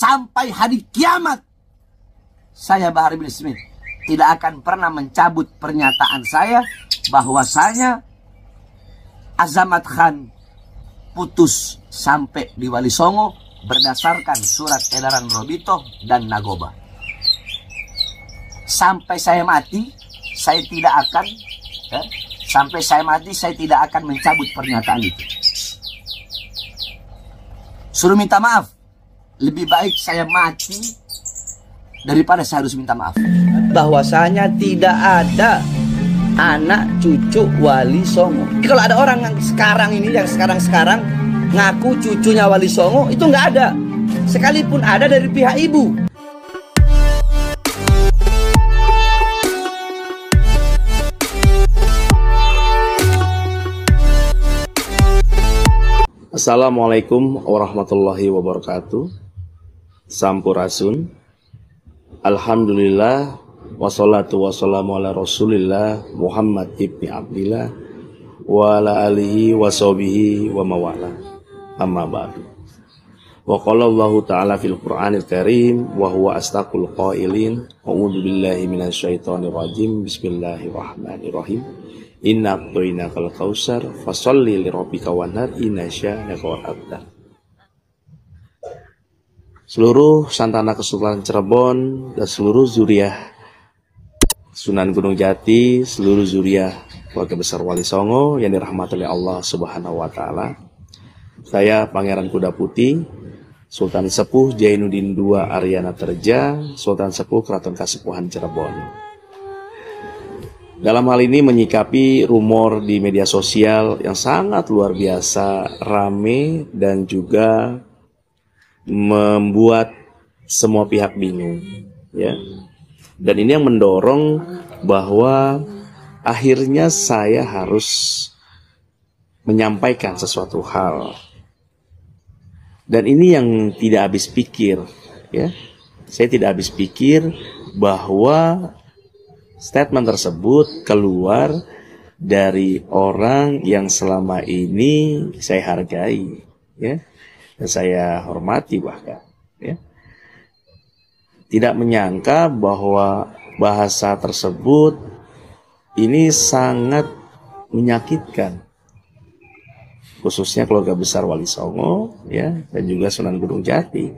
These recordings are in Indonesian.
sampai hari kiamat, saya Bahar bin Smith tidak akan pernah mencabut pernyataan saya bahwasanya Azamat Khan putus sampai di Wali Songo berdasarkan surat edaran Robito dan Nagoba. Sampai saya mati, saya tidak akan mencabut pernyataan itu. Suruh minta maaf, lebih baik saya mati daripada saya harus minta maaf. Bahwasanya tidak ada anak cucu Wali Songo. Kalau ada orang yang sekarang ini, yang sekarang ngaku cucunya Wali Songo, itu nggak ada. Sekalipun ada dari pihak ibu. Assalamualaikum warahmatullahi wabarakatuh. Sampurasun. Alhamdulillah wassalatu wassalamu ala Rasulillah Muhammad ibni Abdillah wa ala alihi wa sahbihi wa mawala. Amma ba'du. Wa qala Allahu ta'ala fil Qur'anil Karim wa huwa astaqul qailin. A'udzu billahi minasyaitonir rajim. Bismillahirrahmanirrahim. Inna a'tainakal kautsar fasholli lirabbika wanhar inna syanaka wal-abtar. Seluruh santana Kesultanan Cirebon dan seluruh zuriah Sunan Gunung Jati, seluruh zuriah keluarga besar Wali Songo yang dirahmati oleh Allah Subhanahu wa taala. Saya Pangeran Kuda Putih, Sultan Sepuh Jainuddin II Aryana Terja, Sultan Sepuh Keraton Kasepuhan Cirebon. Dalam hal ini menyikapi rumor di media sosial yang sangat luar biasa rame dan juga membuat semua pihak bingung, ya. Dan ini yang mendorong bahwa akhirnya saya harus menyampaikan sesuatu hal. Dan ini yang tidak habis pikir, ya. Saya tidak habis pikir bahwa statement tersebut keluar dari orang yang selama ini saya hargai, ya, dan saya hormati bahkan, ya. Tidak menyangka bahwa bahasa tersebut ini sangat menyakitkan, khususnya keluarga besar Wali Songo, ya, dan juga Sunan Gunung Jati.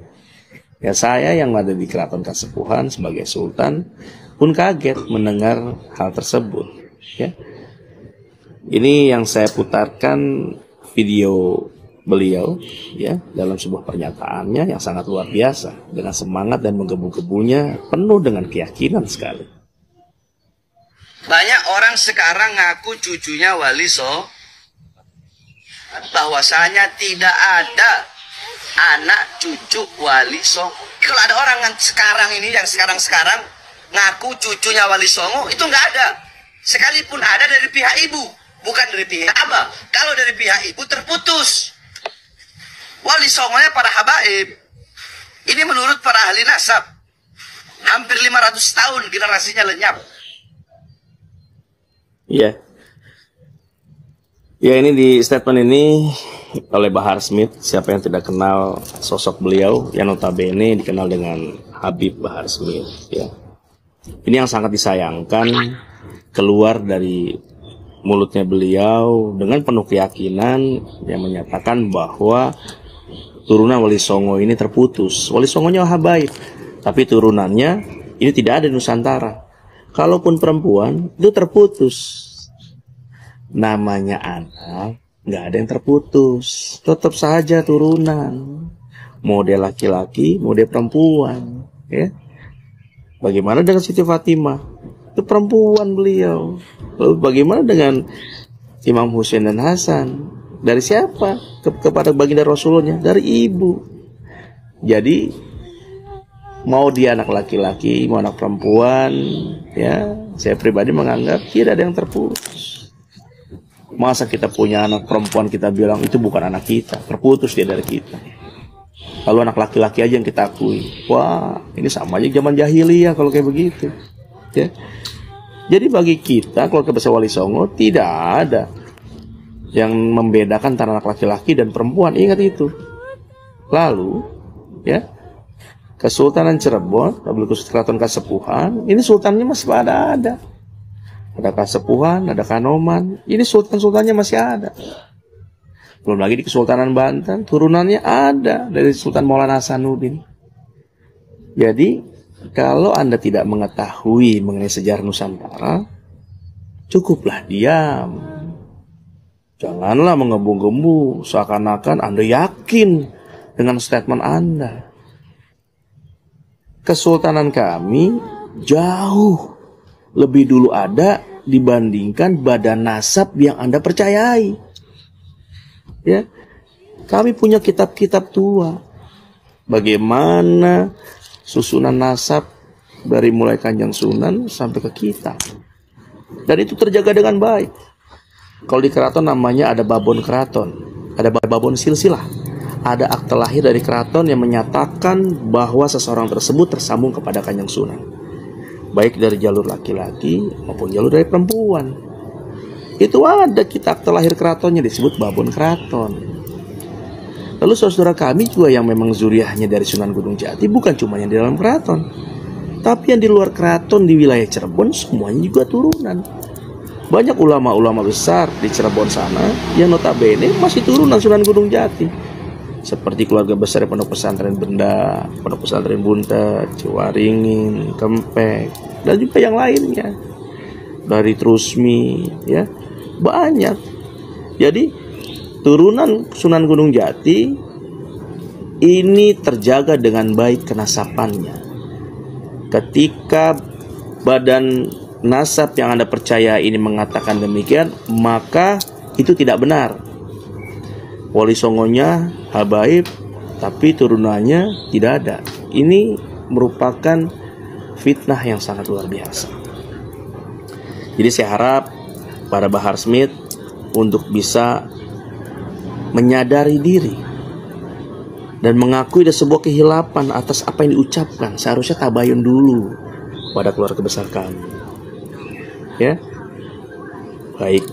Ya, saya yang ada di Keraton Kasepuhan sebagai Sultan pun kaget mendengar hal tersebut, ya. Ini yang saya putarkan video beliau, ya, dalam sebuah pernyataannya yang sangat luar biasa, dengan semangat dan menggebu-gebunya penuh dengan keyakinan sekali. Banyak orang sekarang ngaku cucunya Wali Songo, bahwasanya tidak ada anak cucu Wali Songo. Kalau ada orang yang sekarang ini, yang sekarang ngaku cucunya Wali Songo, itu nggak ada. Sekalipun ada dari pihak ibu, bukan dari pihak abah. Kalau dari pihak ibu terputus. Wali Songonya para habaib. Ini menurut para ahli nasab. Hampir 500 tahun generasinya lenyap. Iya. Ya, ini di statement ini oleh Bahar Smith. Siapa yang tidak kenal sosok beliau, yang notabene dikenal dengan Habib Bahar Smith, ya. Ini yang sangat disayangkan keluar dari mulutnya beliau dengan penuh keyakinan yang menyatakan bahwa turunan Wali Songo ini terputus. Wali Songonya habaib, tapi turunannya ini tidak ada di Nusantara. Kalaupun perempuan itu terputus. Namanya anak, nggak ada yang terputus. Tetap saja turunan. Model laki-laki, model perempuan, ya. Bagaimana dengan Siti Fatimah? Itu perempuan beliau. Lalu bagaimana dengan Imam Husain dan Hasan? Dari siapa? Kepada baginda Rasulullah? Dari ibu. Jadi mau dia anak laki-laki, mau anak perempuan, ya, saya pribadi menganggap tidak ada yang terputus. Masa kita punya anak perempuan kita bilang itu bukan anak kita, terputus dia dari kita. Lalu anak laki-laki aja yang kita akui. Wah, ini sama aja zaman jahiliyah kalau kayak begitu, ya. Jadi bagi kita keluarga besar Wali Songo tidak ada yang membedakan antara anak laki-laki dan perempuan. Ingat itu. Lalu, ya, Kesultanan Cirebon, Keraton Kasepuhan, ini sultannya masih ada. Ada Kasepuhan, ada Kanoman, ini sultan-sultannya masih ada. Belum lagi di Kesultanan Banten, turunannya ada dari Sultan Maulana Hasanuddin. Jadi, kalau Anda tidak mengetahui mengenai sejarah Nusantara, cukuplah diam. Janganlah menggembu-gembu seakan-akan Anda yakin dengan statement Anda. Kesultanan kami jauh lebih dulu ada dibandingkan badan nasab yang Anda percayai. Ya, kami punya kitab-kitab tua. Bagaimana susunan nasab dari mulai Kanjeng Sunan sampai ke kita. Dan itu terjaga dengan baik. Kalau di keraton namanya ada babon keraton, ada babon silsilah. Ada akte lahir dari keraton yang menyatakan bahwa seseorang tersebut tersambung kepada Kanjeng Sunan, baik dari jalur laki-laki maupun jalur dari perempuan. Itu ada kitab akte lahir keratonnya, disebut babon keraton. Lalu saudara kami juga yang memang zuriahnya dari Sunan Gunung Jati, bukan cuma yang di dalam keraton, tapi yang di luar keraton di wilayah Cirebon semuanya juga turunan. Banyak ulama-ulama besar di Cirebon sana yang notabene masih turunan Sunan Gunung Jati. Seperti keluarga besar Pondok Pesantren Benda, Pondok Pesantren Buntet, Ciwaringin, Kempek, dan juga yang lainnya. Dari Trusmi, ya, banyak. Jadi turunan Sunan Gunung Jati ini terjaga dengan baik kenasapannya. Ketika badan nasab yang Anda percaya ini mengatakan demikian, maka itu tidak benar. Wali Songonya habaib, tapi turunannya tidak ada. Ini merupakan fitnah yang sangat luar biasa. Jadi saya harap para Bahar Smith untuk bisa menyadari diri dan mengakui ada sebuah kehilapan atas apa yang diucapkan. Seharusnya tabayun dulu pada keluarga besar kami, ya, baik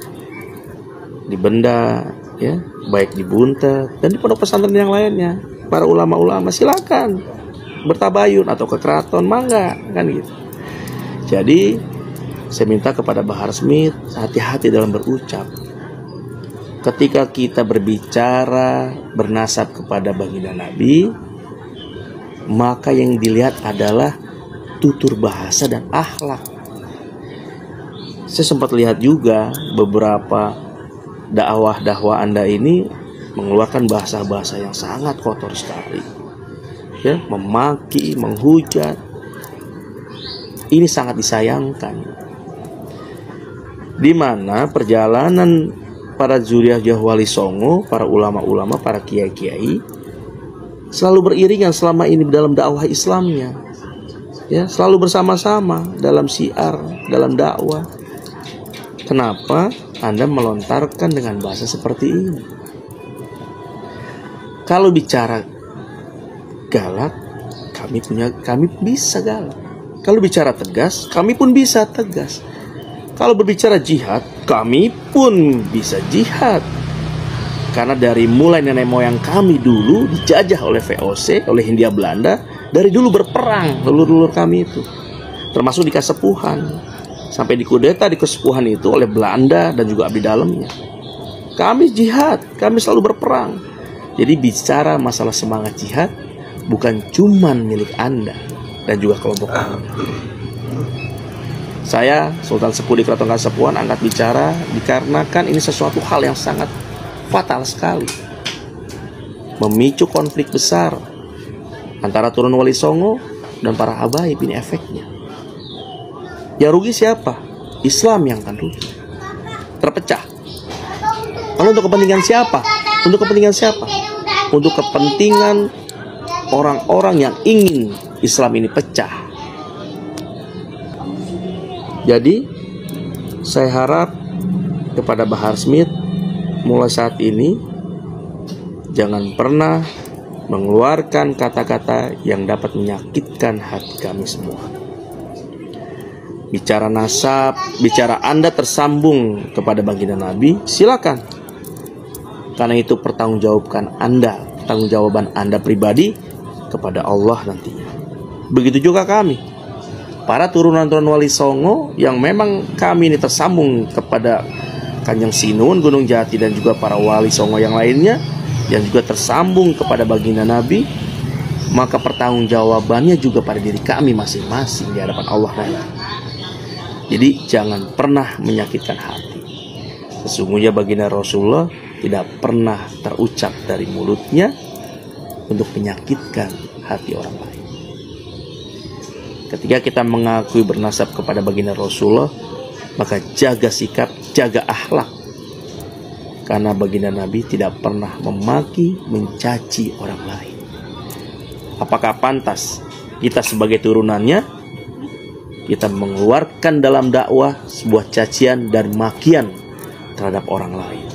di Benda, ya, baik di Buntet dan di pondok pesantren yang lainnya. Para ulama-ulama silakan bertabayun atau ke keraton, mangga, kan gitu. Jadi saya minta kepada Bahar Smith hati-hati dalam berucap. Ketika kita berbicara bernasab kepada baginda Nabi, maka yang dilihat adalah tutur bahasa dan akhlak. Saya sempat lihat juga beberapa dakwah Anda ini mengeluarkan bahasa-bahasa yang sangat kotor sekali, ya, memaki, menghujat. Ini sangat disayangkan, di mana perjalanan para zuriat Wali Songo, para ulama-ulama, para kiai-kiai selalu beriringan selama ini dalam dakwah Islamnya, ya, selalu bersama-sama dalam syiar, dalam dakwah. Kenapa Anda melontarkan dengan bahasa seperti ini? Kalau bicara galak, kami bisa galak. Kalau bicara tegas, kami pun bisa tegas. Kalau berbicara jihad, kami pun bisa jihad. Karena dari mulai nenek moyang kami dulu dijajah oleh VOC, oleh Hindia Belanda, dari dulu berperang leluhur kami itu, termasuk di Kasepuhan, sampai dikudeta di Kasepuhan itu oleh Belanda dan juga abdi dalamnya. Kami jihad, kami selalu berperang. Jadi bicara masalah semangat jihad bukan cuman milik Anda dan juga kelompok Anda. Saya Sultan Sepuh di Keraton Kasepuhan angkat bicara dikarenakan ini sesuatu hal yang sangat fatal sekali, memicu konflik besar antara turun Wali Songo dan para habaib. Ini efeknya. Ya rugi siapa? Islam yang akan rugi, terpecah. Lalu untuk kepentingan siapa? Untuk kepentingan siapa? Untuk kepentingan orang-orang yang ingin Islam ini pecah. Jadi saya harap kepada Bahar Smith, mulai saat ini jangan pernah mengeluarkan kata-kata yang dapat menyakitkan hati kami semua. Bicara nasab, bicara Anda tersambung kepada baginda Nabi, silakan. Karena itu pertanggungjawaban Anda pribadi kepada Allah nantinya. Begitu juga kami, para turunan-turunan Wali Songo yang memang kami ini tersambung kepada Kanjeng Sinuhun Gunung Jati dan juga para Wali Songo yang lainnya yang juga tersambung kepada baginda Nabi, maka pertanggungjawabannya juga pada diri kami masing-masing di hadapan Allah nanti. Jadi jangan pernah menyakitkan hati. Sesungguhnya baginda Rasulullah tidak pernah terucap dari mulutnya untuk menyakitkan hati orang lain. Ketika kita mengakui bernasab kepada baginda Rasulullah, maka jaga sikap, jaga akhlak. Karena baginda Nabi tidak pernah memaki, mencaci orang lain. Apakah pantas kita sebagai turunannya, kita mengeluarkan dalam dakwah sebuah cacian dan makian terhadap orang lain?